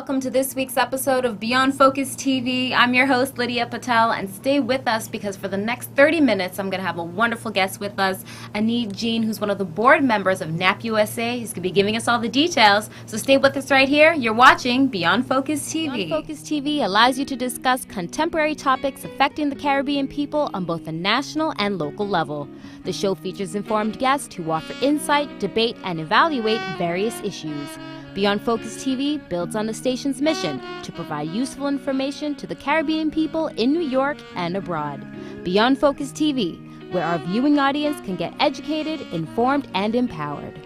welcome to this week's episode of Beyond Focus TV. I'm your host, Lydia Patel, and stay with us because for the next 30 minutes, I'm going to have a wonderful guest with us, Anide Jean, who's one of the board members of NAHPUSA. He's going to be giving us all the details, so stay with us right here. You're watching Beyond Focus TV. Beyond Focus TV allows you to discuss contemporary topics affecting the Caribbean people on both a national and local level. The show features informed guests who offer insight, debate, and evaluate various issues. Beyond Focus TV builds on the station's mission to provide useful information to the Caribbean people in New York and abroad. Beyond Focus TV, where our viewing audience can get educated, informed, and empowered.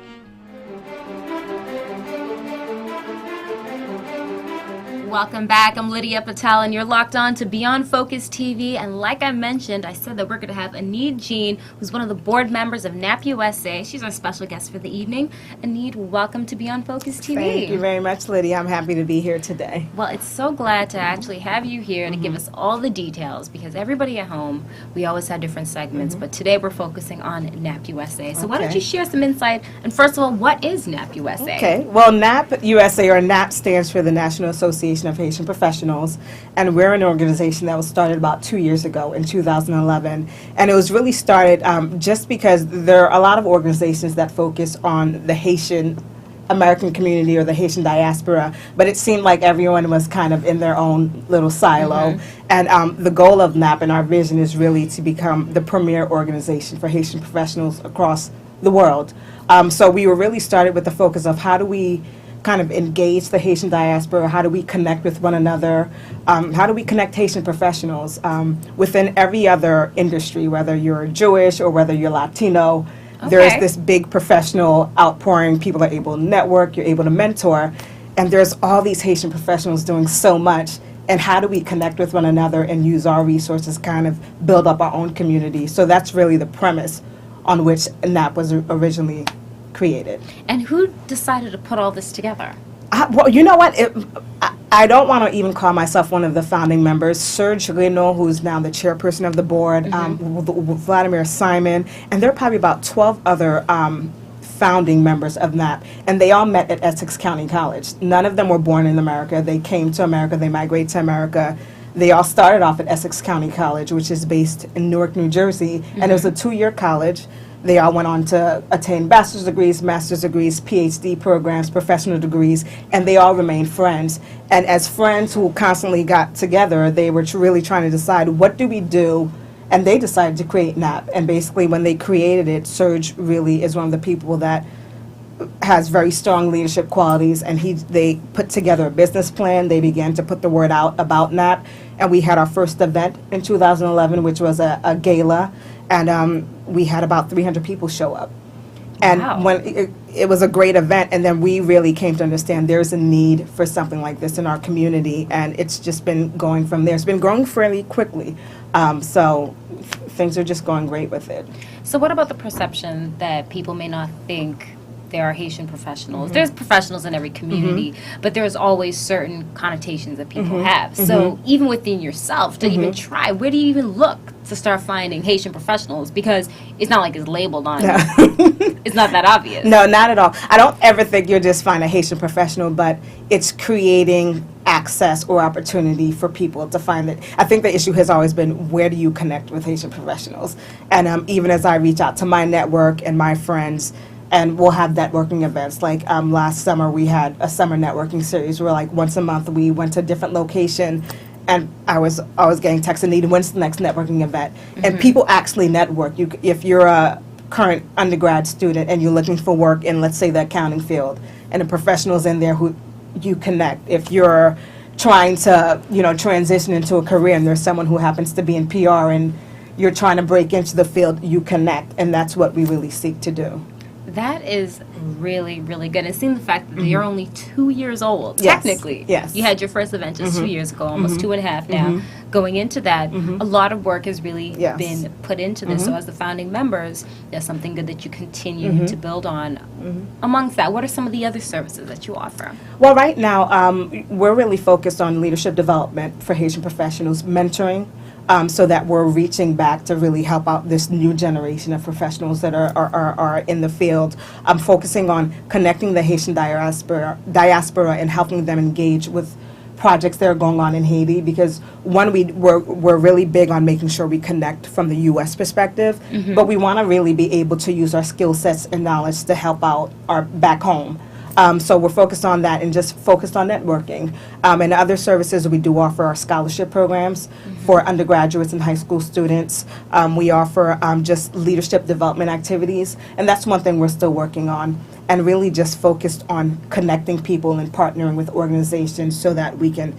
Welcome back. I'm Lydia Patel, and you're locked on to Beyond Focus TV. And like I mentioned, I said that we're going to have Anide Jean, who's one of the board members of NAHPUSA. She's our special guest for the evening. Anide, welcome to Beyond Focus TV. Thank you very much, Lydia. I'm happy to be here today. Well, it's so glad to actually have you here to give us all the details, because everybody at home, we always have different segments, but today we're focusing on NAHPUSA. So why don't you share some insight? And first of all, what is NAHPUSA? Okay. Well, NAHPUSA, or NAP, stands for the National Association of Haitian Professionals, and we're an organization that was started about 2 years ago in 2011, and it was really started just because there are a lot of organizations that focus on the Haitian American community or the Haitian diaspora, but it seemed like everyone was kind of in their own little silo. And the goal of NAP and our vision is really to become the premier organization for Haitian professionals across the world. So we were really started with the focus of how do we kind of engage the Haitian diaspora, how do we connect with one another, how do we connect Haitian professionals within every other industry, whether you're Jewish or whether you're Latino. There's this big professional outpouring, people are able to network, you're able to mentor, and there's all these Haitian professionals doing so much, and how do we connect with one another and use our resources, kind of build up our own community. So that's really the premise on which NAP was originally created. And who decided to put all this together? Well, you know what? I don't want to even call myself one of the founding members. Serge Renaud, who's now the chairperson of the board, Vladimir Simon, and there are probably about 12 other founding members of NAP, and they all met at Essex County College. None of them were born in America. They came to America. They migrated to America. They all started off at Essex County College, which is based in Newark, New Jersey, and it was a 2-year college. They all went on to attain bachelor's degrees, master's degrees, PhD programs, professional degrees, and they all remained friends. And as friends who constantly got together, they were really trying to decide, what do we do? And they decided to create NAP. And basically, when they created it, Serge really is one of the people that has very strong leadership qualities, and they put together a business plan. They began to put the word out about NAP, and we had our first event in 2011, which was a gala, and we had about 300 people show up. And when it was a great event, and then we really came to understand there's a need for something like this in our community, and it's just been going from there. It's been growing fairly quickly, so things are just going great with it. So what about the perception that people may not think there are Haitian professionals? There's professionals in every community, but there's always certain connotations that people have. So even within yourself, to even try, where do you even look to start finding Haitian professionals? Because it's not like it's labeled on you. It's not that obvious. No, not at all. I don't ever think you'll just find a Haitian professional, but it's creating access or opportunity for people to find it. I think the issue has always been, where do you connect with Haitian professionals? And even as I reach out to my network and my friends, and we'll have networking events. Like last summer, we had a summer networking series where, like, once a month we went to a different location, and I was getting texts, Anita, when's the next networking event? And people actually network. If you're a current undergrad student and you're looking for work in, let's say, the accounting field, and a professional's in there who you connect. If you're trying to, transition into a career and there's someone who happens to be in PR and you're trying to break into the field, you connect, and that's what we really seek to do. That is really, really good. And seeing the fact that you're only 2 years old, Yes. technically. Yes. You had your first event just 2 years ago, almost 2.5 now. Going into that, a lot of work has really been put into this. So as the founding members, there's something good that you continue to build on. Amongst that, what are some of the other services that you offer? Well, right now, we're really focused on leadership development for Haitian professionals, mentoring, so that we're reaching back to really help out this new generation of professionals that are in the field. I'm focusing on connecting the Haitian diaspora and helping them engage with projects that are going on in Haiti, because one, we're really big on making sure we connect from the U.S. perspective, but we want to really be able to use our skill sets and knowledge to help out our back home. So we're focused on that and just focused on networking. And other services, we do offer our scholarship programs for undergraduates and high school students. We offer just leadership development activities, and that's one thing we're still working on, and really just focused on connecting people and partnering with organizations so that we can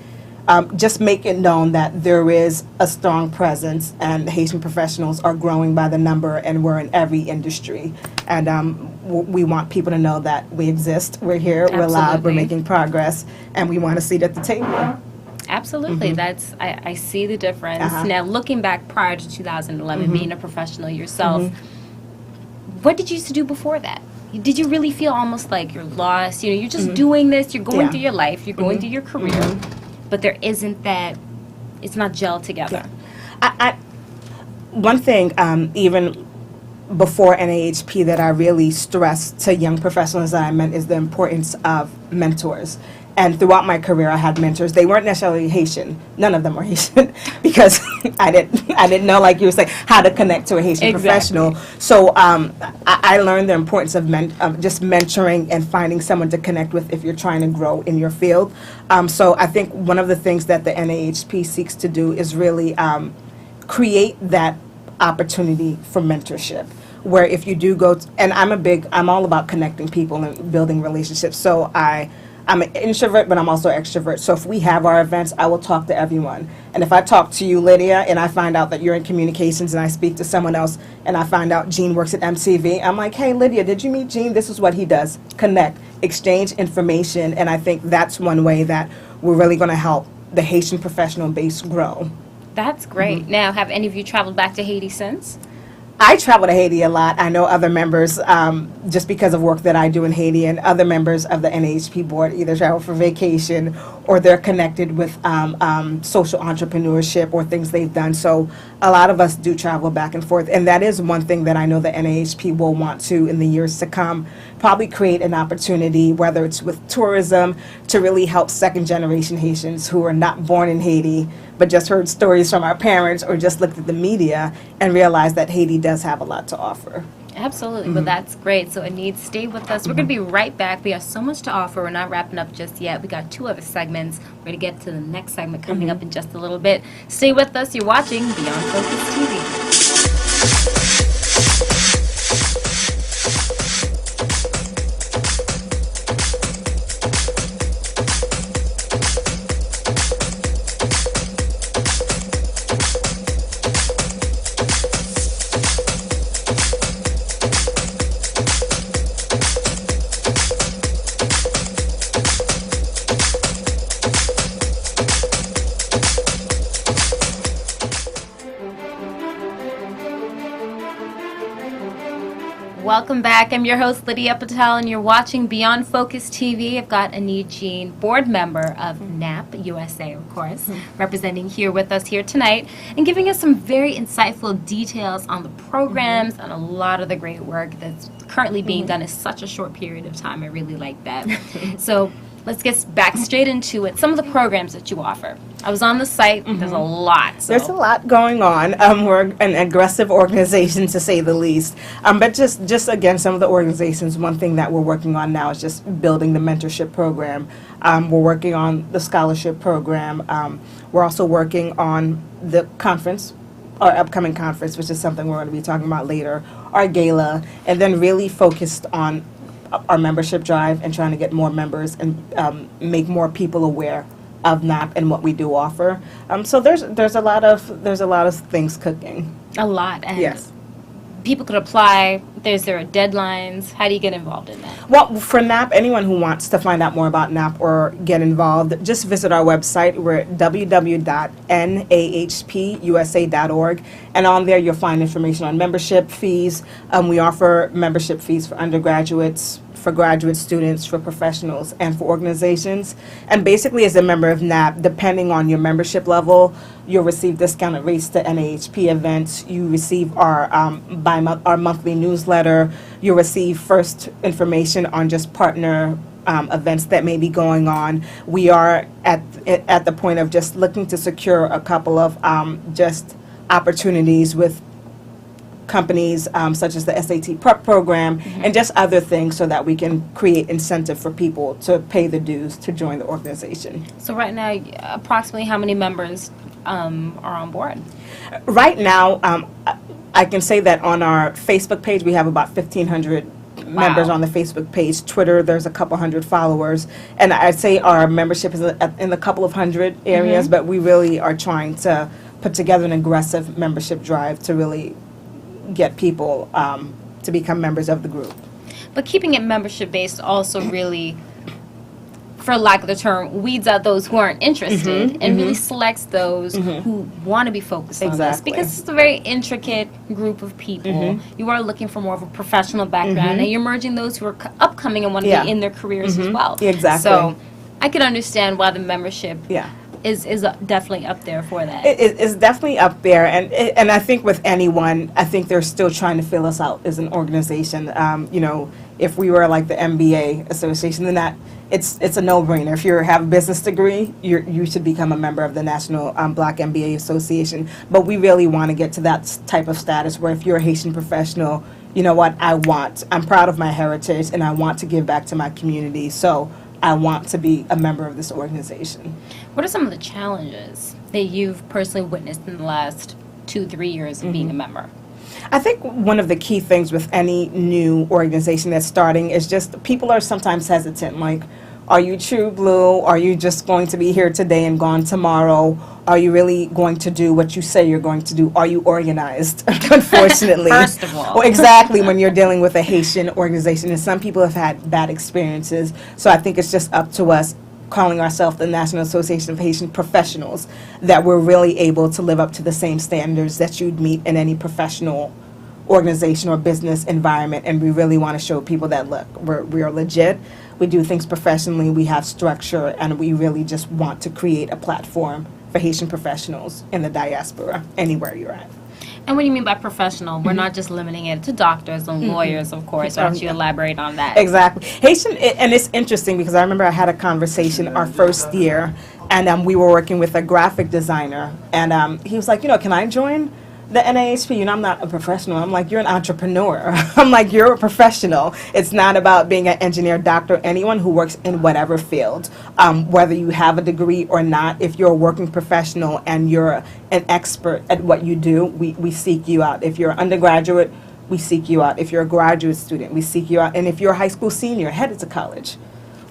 just make it known that there is a strong presence and Haitian professionals are growing by the number, and we're in every industry. And we want people to know that we exist, we're here, we're loud, we're making progress, and we want a seat at the table. Absolutely. That's I see the difference. Now, looking back prior to 2011, being a professional yourself, what did you used to do before that? Did you really feel almost like you're lost? You know, you're just doing this, you're going through your life, you're going through your career, but there isn't that, it's not gelled together. One thing, even before NAHP, that I really stress to young professionals that I met is the importance of mentors. And throughout my career, I had mentors. They weren't necessarily Haitian. None of them were Haitian because I didn't know, like you were saying, how to connect to a Haitian professional. So I learned the importance of just mentoring and finding someone to connect with if you're trying to grow in your field. So I think one of the things that the NAHP seeks to do is really create that opportunity for mentorship, where if you do go, and I'm all about connecting people and building relationships. So I'm an introvert, but I'm also extrovert. So if we have our events, I will talk to everyone. And if I talk to you, Lydia, and I find out that you're in communications, and I speak to someone else, and I find out Jean works at MCV, I'm like, hey, Lydia, did you meet Jean? This is what he does. Connect, exchange information, and I think that's one way that we're really going to help the Haitian professional base grow. That's great. Now, have any of you traveled back to Haiti since? I travel to Haiti a lot. I know other members, just because of work that I do in Haiti, and other members of the NAHP board either travel for vacation or they're connected with social entrepreneurship or things they've done. So a lot of us do travel back and forth. And that is one thing that I know the NAHP will want to, in the years to come, probably create an opportunity, whether it's with tourism, to really help second-generation Haitians who are not born in Haiti, but just heard stories from our parents or just looked at the media and realized that Haiti does have a lot to offer. Absolutely. Well, that's great. So, Anide, stay with us. We're going to be right back. We have so much to offer. We're not wrapping up just yet. We got 2 other segments. We're going to get to the next segment coming up in just a little bit. Stay with us. You're watching Beyond Focus TV. Welcome back. I'm your host, Lydia Patel, and you're watching Beyond Focus TV. I've got Anide Jean, board member of NAP USA, of course, representing here with us here tonight and giving us some very insightful details on the programs and a lot of the great work that's currently being done in such a short period of time. I really like that. So let's get back straight into it. Some of the programs that you offer. I was on the site. There's a lot. So. There's a lot going on. We're an aggressive organization, to say the least. But just again, some of the organizations, one thing that we're working on now is just building the mentorship program. We're working on the scholarship program. We're also working on the conference, our upcoming conference, which is something we're going to be talking about later, our gala, and then really focused on our membership drive and trying to get more members and make more people aware of NAP and what we do offer. So there's a lot of things cooking. A lot. And yes. People could apply. Is there deadlines? How do you get involved in that? Well, for NAP, anyone who wants to find out more about NAP or get involved, just visit our website. We're at www.nahpusa.org, and on there you'll find information on membership fees. We offer membership fees for undergraduates, for graduate students, for professionals, and for organizations. And basically, as a member of NAP, depending on your membership level, you'll receive discounted rates to NAHP events. You receive our our monthly newsletter. You'll receive first information on just partner events that may be going on. We are at the point of just looking to secure a couple of just opportunities with companies such as the SAT prep program and just other things so that we can create incentive for people to pay the dues to join the organization. So right now, approximately how many members are on board? Right now, I can say that on our Facebook page, we have about 1,500 members on the Facebook page. Twitter, there's a couple hundred followers. And I'd say our membership is in a couple of hundred areas, but we really are trying to put together an aggressive membership drive to really get people to become members of the group. But keeping it membership-based also really, for lack of the term, weeds out those who aren't interested and really selects those who want to be focused on this. Because it's a very intricate group of people. You are looking for more of a professional background, and you're merging those who are upcoming and want to be in their careers as well. Exactly. So I can understand why the membership is definitely up there for that. It's definitely up there, and I think with anyone, I think they're still trying to fill us out as an organization. You know, if we were like the MBA association, then that it's a no-brainer. If you have a business degree, you should become a member of the National Black MBA Association. But we really want to get to that type of status where if you're a Haitian professional, you know what, I'm proud of my heritage, and I want to give back to my community. So I want to be a member of this organization. What are some of the challenges that you've personally witnessed in the last 2-3 years of being a member? I think one of the key things with any new organization that's starting is just people are sometimes hesitant, like, are you true blue? Are you just going to be here today and gone tomorrow? Are you really going to do what you say you're going to do? Are you organized? Unfortunately. First of all. Well, exactly, when you're dealing with a Haitian organization, and some people have had bad experiences. So I think it's just up to us, calling ourselves the National Association of Haitian Professionals, that we're really able to live up to the same standards that you'd meet in any professional organization or business environment. And we really want to show people that, look, we are legit. We do things professionally, we have structure, and we really just want to create a platform for Haitian professionals in the diaspora, anywhere you're at. And what do you mean by professional? We're not just limiting it to doctors and lawyers, of course. Why don't you elaborate on that? Exactly. Haitian, and it's interesting because I remember I had a conversation our first year, and we were working with a graphic designer, and he was like, you know, can I join the NAHP? You know, I'm not a professional. I'm like, you're an entrepreneur. I'm like, you're a professional. It's not about being an engineer, doctor, anyone who works in whatever field, whether you have a degree or not. If you're a working professional and you're an expert at what you do, we seek you out. If you're an undergraduate, we seek you out. If you're a graduate student, we seek you out. And if you're a high school senior headed to college,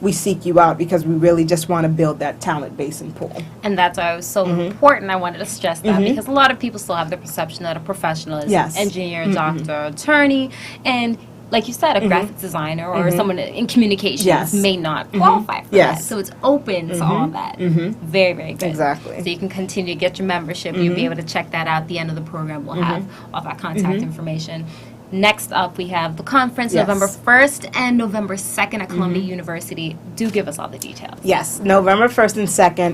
we seek you out because we really just want to build that talent base and pool. And that's why it was so important. I wanted to stress that because a lot of people still have the perception that a professional is an engineer, doctor, attorney, and like you said, a graphic designer or someone in communications may not qualify for that. So it's open to all that. Very, very good. Exactly. So you can continue to get your membership. You'll be able to check that out. At the end of the program, we'll have all that contact information. Next up, we have the conference, November 1st and November 2nd at Columbia University. Do give us all the details. Yes, November 1st and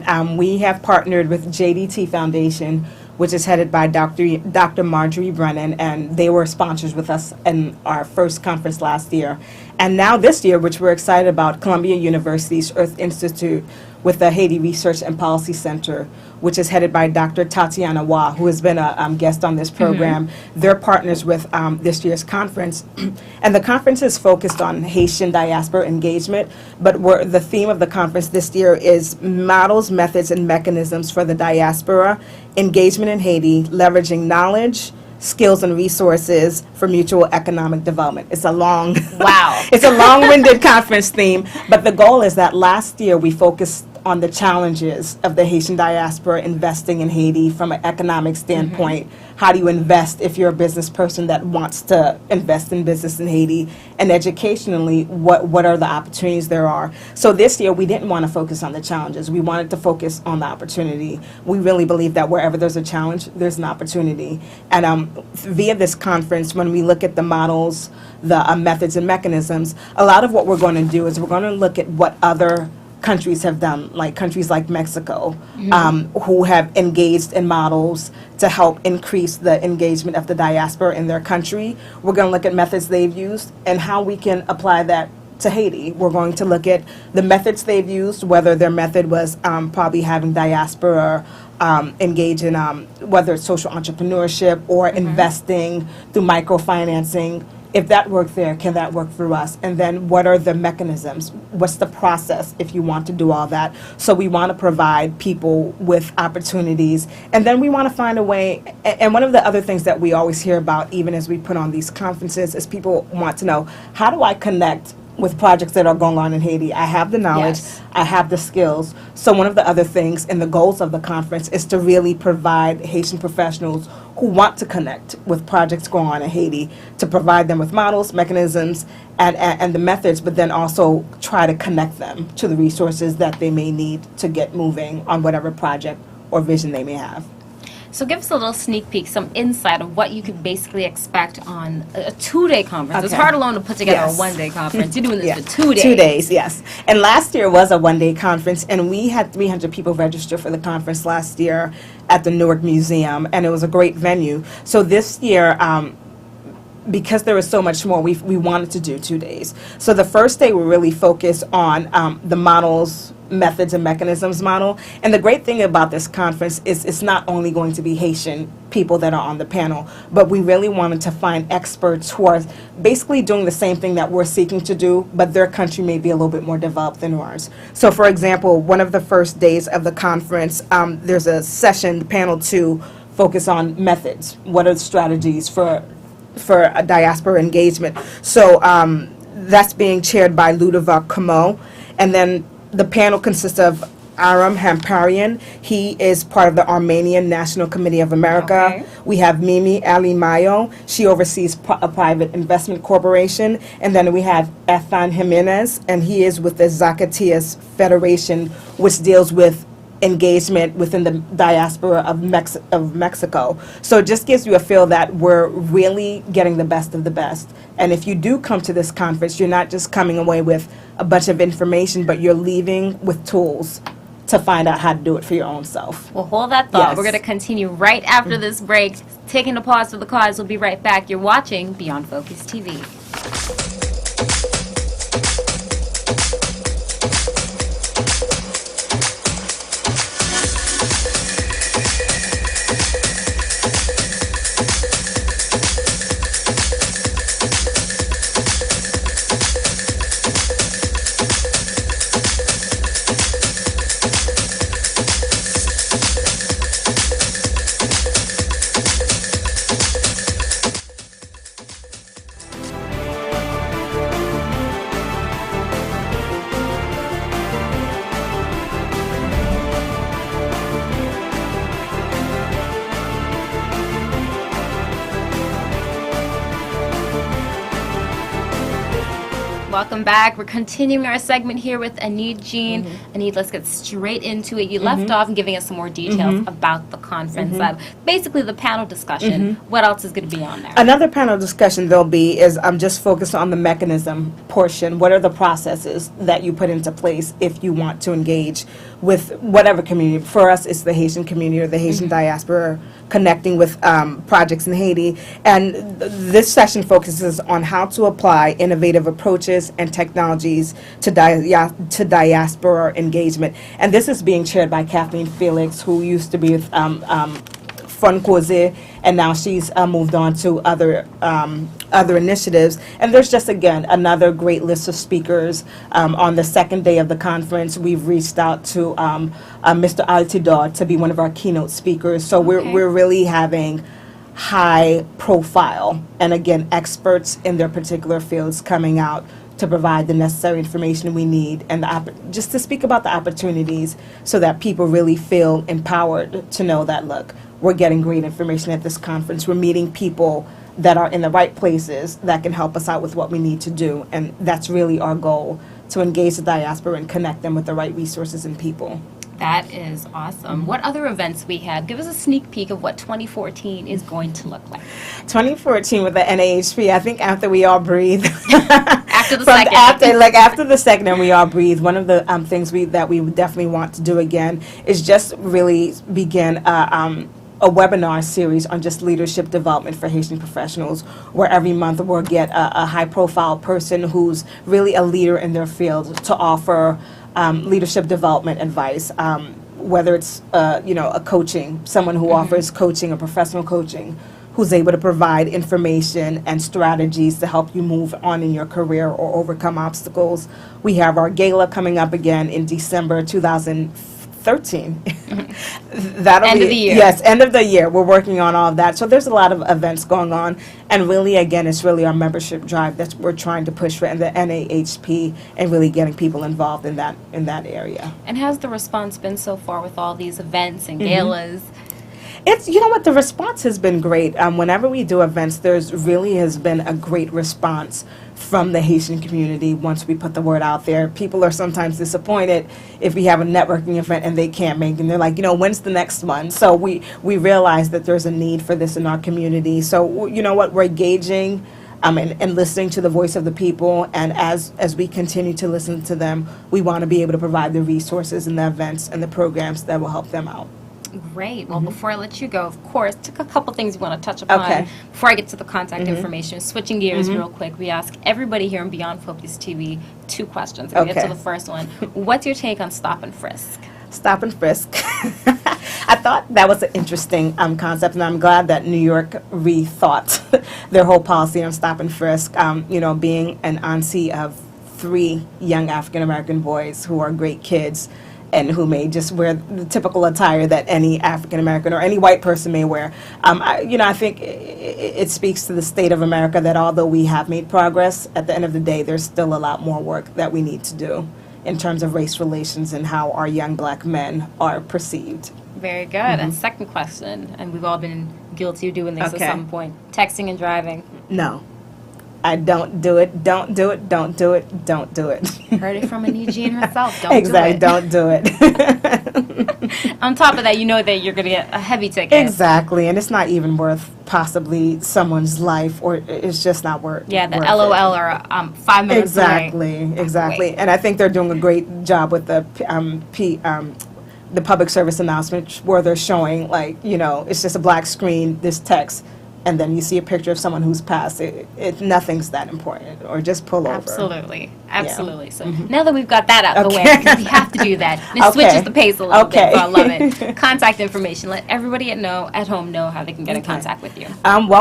2nd, we have partnered with JDT Foundation, which is headed by Dr. Marjorie Brennan, and they were sponsors with us in our first conference last year. And now this year, which we're excited about, Columbia University's Earth Institute with the Haiti Research and Policy Center, which is headed by Dr. Tatiana Wa, who has been a guest on this program. They're partners with this year's conference. And the conference is focused on Haitian diaspora engagement, but the theme of the conference this year is models, methods, and mechanisms for the diaspora, engagement in Haiti, leveraging knowledge, skills and resources for mutual economic development. It's a long, wow. It's a long-winded conference theme, but the goal is that last year we focused on the challenges of the Haitian diaspora investing in Haiti from an economic standpoint. How do you invest if you're a business person that wants to invest in business in Haiti? And educationally, what are the opportunities there are? So this year, we didn't want to focus on the challenges. We wanted to focus on the opportunity. We really believe that wherever there's a challenge, there's an opportunity. And via this conference, when we look at the models, the methods and mechanisms, a lot of what we're going to do is we're going to look at what other countries have done, like countries like Mexico, who have engaged in models to help increase the engagement of the diaspora in their country. We're going to look at methods they've used and how we can apply that to Haiti. We're going to look at the methods they've used, whether their method was probably having diaspora engage in whether it's social entrepreneurship or investing through microfinancing. If that worked there, can that work through us? And then what are the mechanisms? What's the process if you want to do all that? So we want to provide people with opportunities. And then we want to find a way, and one of the other things that we always hear about, even as we put on these conferences, is people want to know, how do I connect with projects that are going on in Haiti? I have the knowledge, I have the skills. So one of the other things and the goals of the conference is to really provide Haitian professionals who want to connect with projects going on in Haiti, to provide them with models, mechanisms, and the methods, but then also try to connect them to the resources that they may need to get moving on whatever project or vision they may have. So give us a little sneak peek, some insight of what you could basically expect on a 2-day conference. It's hard alone to put together a 1-day conference. You're doing this for 2 days. 2 days, yes. And last year was a 1-day conference, and we had 300 people register for the conference last year at the Newark Museum, and it was a great venue. So this year, because there was so much more, we wanted to do 2 days. So the first day we really focused on the models, methods and mechanisms model. And the great thing about this conference is it's not only going to be Haitian people that are on the panel, but we really wanted to find experts who are basically doing the same thing that we're seeking to do, but their country may be a little bit more developed than ours. So for example, one of the first days of the conference, there's a session, panel 2, focus on methods. What are the strategies for a diaspora engagement? So that's being chaired by Ludovic Camo. And then the panel consists of Aram Hamparian. He is part of the Armenian National Committee of America. Okay. We have Mimi Ali Mayo. She oversees a private investment corporation. And then we have Ethan Jimenez, and he is with the Zacatecas Federation, which deals with engagement within the diaspora of Mexico. So it just gives you a feel that we're really getting the best of the best. And if you do come to this conference, you're not just coming away with a bunch of information, but you're leaving with tools to find out how to do it for your own self. Well, hold that thought. Yes. We're going to continue right after this break. Taking a pause for the cause. We'll be right back. You're watching Beyond Focus TV. Welcome back. We're continuing our segment here with Anide Jean. Anide, let's get straight into it. You left off giving us some more details about the conference, basically the panel discussion. What else is going to be on there? Another panel discussion there'll be is just focused on the mechanism portion. What are the processes that you put into place if you want to engage with whatever community? For us, it's the Haitian community or the Haitian diaspora connecting with projects in Haiti. And this session focuses on how to apply innovative approaches and technologies to diaspora engagement. And this is being chaired by Kathleen Felix, who used to be with Fun Cause, and now she's moved on to other initiatives. And there's just, again, another great list of speakers. On the second day of the conference, we've reached out to Mr. Altidore to be one of our keynote speakers. So we're really having high profile, and again, experts in their particular fields coming out to provide the necessary information we need, and just to speak about the opportunities so that people really feel empowered to know that, look, we're getting great information at this conference. We're meeting people that are in the right places that can help us out with what we need to do. And that's really our goal, to engage the diaspora and connect them with the right resources and people. That is awesome. What other events we have? Give us a sneak peek of what 2014 is going to look like. 2014 with the NAHP, I think after we all breathe. After the second. After the second and we all breathe, one of the things that we definitely want to do again is just really begin a webinar series on just leadership development for Haitian professionals, where every month we'll get a high-profile person who's really a leader in their field to offer leadership development advice, whether it's a coaching, someone who offers coaching or professional coaching, who's able to provide information and strategies to help you move on in your career or overcome obstacles. We have our gala coming up again in December 2013. That'll End be of the year. Yes, end of the year. We're working on all of that. So there's a lot of events going on, and really, again, it's really our membership drive that we're trying to push for, and the NAHP, and really getting people involved in that area. And how's the response been so far with all these events and galas? It's, you know what, the response has been great. Whenever we do events, there's really has been a great response from the Haitian community once we put the word out there. People are sometimes disappointed if we have a networking event and they can't make it. And they're like, when's the next one? So we realize that there's a need for this in our community. So, you know what, we're engaging and listening to the voice of the people. And as we continue to listen to them, we want to be able to provide the resources and the events and the programs that will help them out. Great. Well, before I let you go, of course, a couple things we want to touch upon Okay. before I get to the contact information. Switching gears real quick, we ask everybody here on Beyond Focus TV 2 questions. We'll get Okay. to the first one. What's your take on stop and frisk? Stop and frisk. I thought that was an interesting concept, and I'm glad that New York rethought their whole policy on stop and frisk. Being an auntie of 3 young African American boys who are great kids, and who may just wear the typical attire that any African American or any white person may wear. I think it speaks to the state of America that although we have made progress, at the end of the day, there's still a lot more work that we need to do in terms of race relations and how our young black men are perceived. Very good. And second question, and we've all been guilty of doing this Okay. at some point, texting and driving. No. I don't do it, don't do it, don't do it, don't do it. Heard it from Anide Jean herself. Don't Exactly, do it. don't do it. On top of that, you know that you're going to get a heavy ticket. Exactly, and it's not even worth possibly someone's life, or it's just not worth. Yeah, the worth LOL are 5 minutes away. Exactly. Wait. And I think they're doing a great job with the the public service announcement where they're showing, it's just a black screen, this text, and then you see a picture of someone who's passed. Nothing's that important, or just pull over. Absolutely. Yeah. So now that we've got that out of the way, Okay. because we have to do that, this Okay. switches the pace a little Okay. bit, so I love it. Contact information. Let everybody at home know how they can get in contact with you.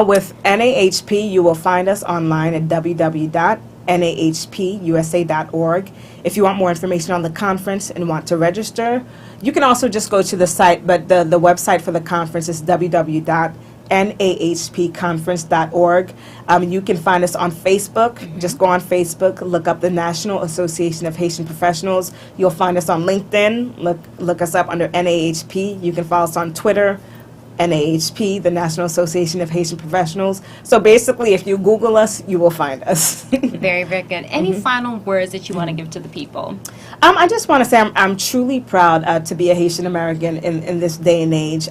With NAHP, you will find us online at www.nahpusa.org. If you want more information on the conference and want to register, you can also just go to the site, but the website for the conference is www.nahpconference.org. You can find us on Facebook. Just go on Facebook, look up the National Association of Haitian Professionals. You'll find us on LinkedIn. Look us up under NAHP. You can follow us on Twitter, NAHP, the National Association of Haitian Professionals. So basically, if you Google us, you will find us. Very, very good. Any final words that you want to give to the people? I just want to say I'm truly proud to be a Haitian American in this day and age.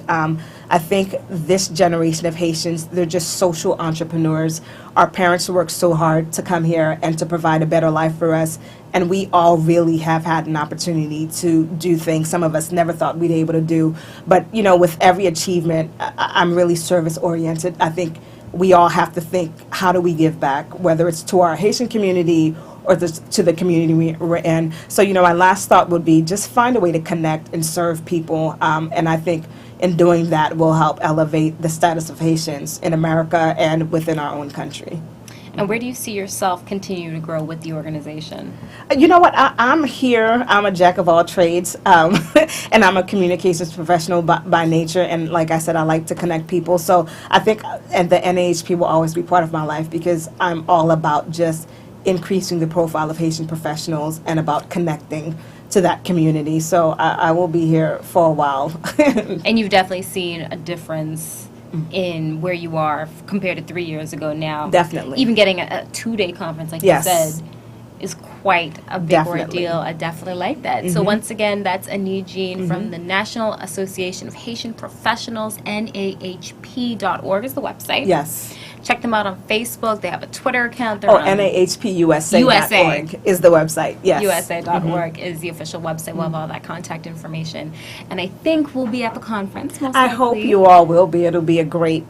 I think this generation of Haitians, they're just social entrepreneurs. Our parents worked so hard to come here and to provide a better life for us. And we all really have had an opportunity to do things some of us never thought we'd be able to do. But, with every achievement, I'm really service-oriented. I think we all have to think, how do we give back, whether it's to our Haitian community or to the community we're in. So, my last thought would be just find a way to connect and serve people. And I think in doing that will help elevate the status of Haitians in America and within our own country. And where do you see yourself continue to grow with the organization? You know what? I'm here. I'm a jack of all trades, and I'm a communications professional by nature. And like I said, I like to connect people. So I think and the NAHP will always be part of my life because I'm all about just increasing the profile of Haitian professionals and about connecting to that community. So I will be here for a while. And you've definitely seen a difference in where you are compared to 3 years ago now. Definitely. Even getting a 2-day conference, like Yes. you said, is quite a big Definitely. ordeal. I definitely like that. So once again, that's Anide Jean from the National Association of Haitian Professionals, NAHP.org is the website. Yes. Check them out on Facebook. They have a Twitter account. They're Oh, on NAHPUSA.org is the website. Yes. USA.org is the official website. We'll have all that contact information. And I think we'll be at the conference, most I hope likely. you all will be. It'll be a great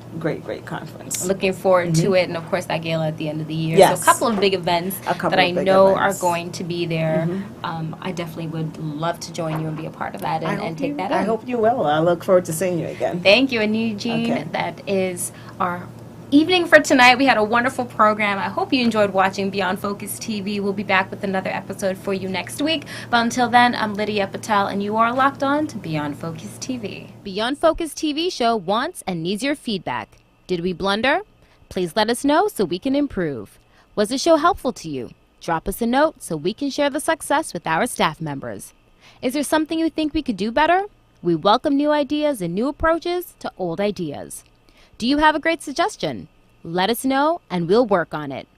conference. Looking forward to it, and of course that gala at the end of the year. Yes. So a couple of big events A couple that I of big know events. are going to be there. I definitely would love to join you and be a part of that and take that I in. hope you will. I look forward to seeing you again. Thank you, Anide Jean. Okay. That is our evening for tonight. We had a wonderful program. I hope you enjoyed watching Beyond Focus TV. We'll be back with another episode for you next week. But until then, I'm Lydia Patel, and you are locked on to Beyond Focus TV. Beyond Focus TV show wants and needs your feedback. Did we blunder? Please let us know so we can improve. Was the show helpful to you? Drop us a note so we can share the success with our staff members. Is there something you think we could do better? We welcome new ideas and new approaches to old ideas. Do you have a great suggestion? Let us know and we'll work on it.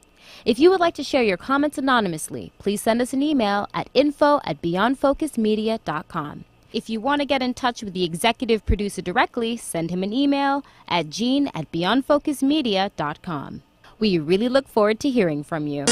If you would like to share your comments anonymously, please send us an email at info@beyondfocusmedia.com. If you want to get in touch with the executive producer directly, send him an email at jean@beyondfocusmedia.com. We really look forward to hearing from you.